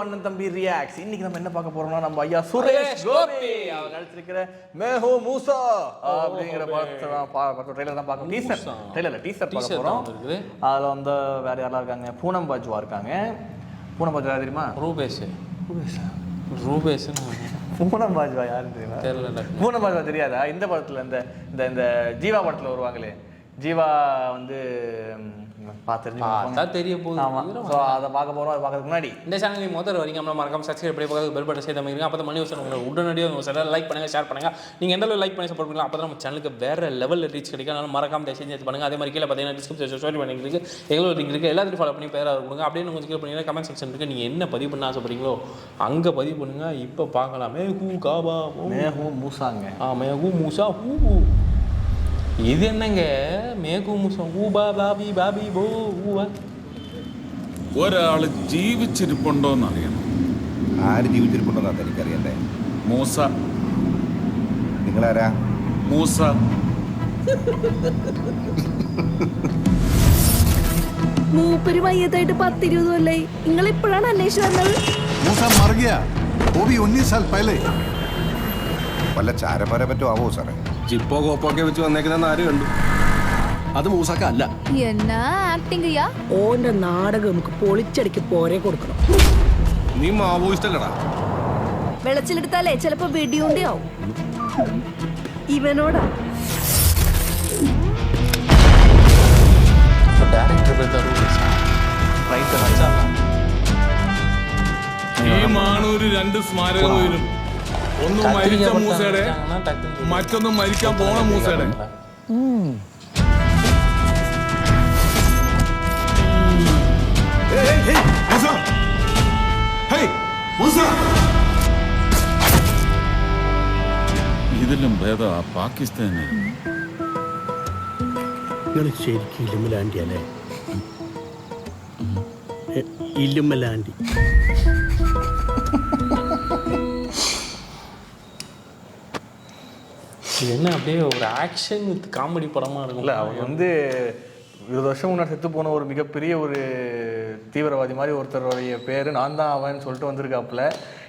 அண்ணன் தம்பி ரியாக்ட்ஸ். இன்னைக்கு நம்ம என்ன பார்க்க போறோம்னா நம்ம ஐயா சுரேஷ் கோபி அவர் நடிச்சிருக்கிற மே ஹூம் மூசா அப்படிங்கிற படத்தை ட்ரெய்லர் தான் பார்க்க டீசர் பார்க்க போறோம். அதுல வந்து வேற யாரெல்லாம் இருக்காங்க? பூனம் பஜ்வா இருக்காங்க. பூனம் பஜ்வா தெரியுமா? ரூபேஷ் பூனம் பாஜ்வா யாருன்னு தெரியுமா? தெரியல. பூனம் பாஜ்வா தெரியாதா? இந்த படத்துல இந்த இந்த ஜீவா படத்துல வருவாங்களே, ஜீவா வந்து தெரிய போகுது. அதை பார்க்க போறோம். அதை பார்க்கறதுக்கு முன்னாடி இந்த சேனல் முதல்ல வரீங்க நம்ம மறக்காம சப்ஸ்கிரைப் பண்ணி பக்கத்துல பெல் பட்டன் சேர்த்து அமைங்க. அப்போ மணி வசனம் உங்களுக்கு உடனடியாக உங்க லைக் பண்ணுங்க, ஷேர் பண்ணுங்க. நீங்க எந்த அளவு லைக் பண்ணி சப்போர்ட் பண்ணலாம் அப்போ நம்ம சேனலுக்கு வேற லெவலில் ரீச் கிடைக்கும். அதனால மறக்காம செஞ்சு பண்ணுங்க. அதே மாதிரி கீழே பார்த்தீங்கன்னா டிஸ்கிரிப்ஷன் ஸ்டோரி பண்ணிருக்கு, எங்களோட லிங்க் இருக்கு, எல்லாத்தையும் ஃபாலோ பண்ணி பேராக கொடுங்க. அப்படியே கொஞ்சம் கீழே பண்ணீங்கன்னா கமெண்ட் செக்ஷன் இருக்கு. நீங்க என்ன பதிவு பண்ண ஆசைப்படுறீங்களோ அங்கே பதிவு பண்ணுங்க. இப்போ பார்க்கலாம். மே ஹூம் மூசாங்க. மே ஹூம் மூசா ஹூ. ഇത് എന്നങ്ക ഒരാള് ജീവിച്ചിരിപ്പുണ്ടോന്ന് അറിയണം. ആര് ജീവിച്ചിരിപ്പുണ്ടോന്ന് എനിക്കറിയണ്ടേ? മൂസ. നിങ്ങളാരാ? മൂസ. മൂപ്പര് മയ്യത്തായിട്ട് 10-20 കൊല്ലായി. നിങ്ങൾ ഇപ്പോഴാണ് അന്വേഷിച്ചു വന്നത്? മൂസ മർ ഗയാ. वो भी 19 साल पहले. വല്ല ചാരപ്പാരെ പറ്റോ ആവോ സാറേ? ജിപ്പോ കോപ്പൊക്കെ വെച്ച് വന്നേക്കുന്ന ആര് കണ്ടു? അത് മൂസക്ക അല്ല. എന്നാ ആക്ടിങ് ചെയ്യാ? ഓന്റെ നാടകം നമുക്ക് പൊളിച്ചടിക്ക് പോരെ കൊടുക്കണം. നീ മാവോയിസ്റ്റല്ലടാ. വെളച്ചിലെടുത്താലേ ചിലപ്പോ വെടിയുണ്ടേ ആവും. ഇവനോടാ ഈ മാണൂര് 2 സ്മാരകം വരും. ഒന്ന് മരിച്ച മൂസയുടെ, മറ്റൊന്ന് മരിക്കാൻ പോണ മൂസയുടെ. ഇതിലും ഭേദം ആ പാകിസ്ഥാന്. ശരിക്കും ഇല്ലുമ്മലാണ്ടി അല്ലേ? ഇല്ലുമ്മലാണ്ടി. என்ன அப்படியே ஒரு ஆக்ஷன் வித் காமெடி படமாக இருக்கும்ல. அவர் வந்து 20 வருஷம் முன்னாடி செத்து போன ஒரு மிகப்பெரிய ஒரு தீவிரவாதி மாதிரி ஒருத்தருடைய பேர் நான் தான் அவன் சொல்லிட்டு வந்திருக்காப்புல.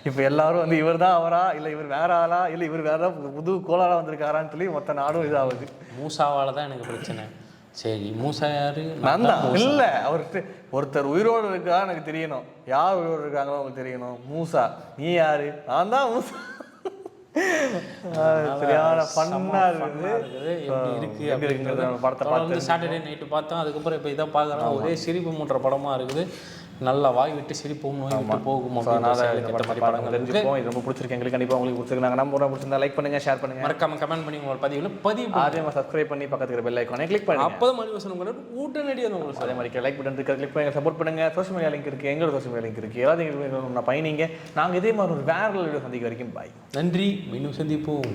இப்போ எல்லாரும் வந்து இவர் தான் அவரா, இல்லை இவர் வேற ஆளா, இல்லை இவர் வேற புது கோளாரா வந்திருக்காரான்னு சொல்லி மொத்த நாடும் இதாகுது. மூசாவால் தான் எனக்கு பிரச்சனை. சரி, மூசா யாரு? நான் தான் இல்லை, அவர்கிட்ட ஒருத்தர் உயிரோடு இருக்கா எனக்கு தெரியணும். யார் உயிரோடு இருக்காங்களோ அவங்களுக்கு தெரியணும். மூசா நீ யாரு? நான் தான் மூசா. சரியான ஃபன்னா இருக்குது. எப்படி இருக்கு படத்தை பார்த்து சாட்டர்டே நைட்டு பார்த்தோம். அதுக்கப்புறம் இப்போ இதை பார்க்குறோம். ஒரே சிரிப்பு மூன்ற படமாக இருக்குது. நல்லா வாய் விட்டு சிரிப்போம், நோய் விட்டு போகும். தெரிஞ்சுப்போம். இது ரொம்ப பிடிச்சிருக்கு எங்களுக்கு. கண்டிப்பாக உங்களுக்கு பிடிச்சிருக்காங்க. நம்ம பிடிச்சிருந்தா லைக் பண்ணுங்க, ஷேர் பண்ணுங்க, மறக்காம கமெண்ட் பண்ணி உங்களோட பதிவு அதே மாதிரி சப்ஸ்கிரைப் பண்ணி பக்கத்துக்கு பெல் ஐகானை கிளிக் பண்ணுங்க. அப்போ மணி வசனம் உங்களுக்கு உடனடியாக உங்களுக்கு அதே மாதிரி லைக் பட்டன் இருக்கு, கிளிக் பண்ணுங்க, சப்போர்ட் பண்ணுங்க. சோஷியல் மீடியா லிங்க் இருக்கு, எங்களோட சோஷியல் மீடியா லிங்க் இருக்கு. எல்லாத்தையும் பயணிங்க. நாங்கள் இதே மாதிரி ஒரு வேற வீடியோ சந்திக்க வரைக்கும் பாய். நன்றி. மீண்டும் சந்திப்போம்.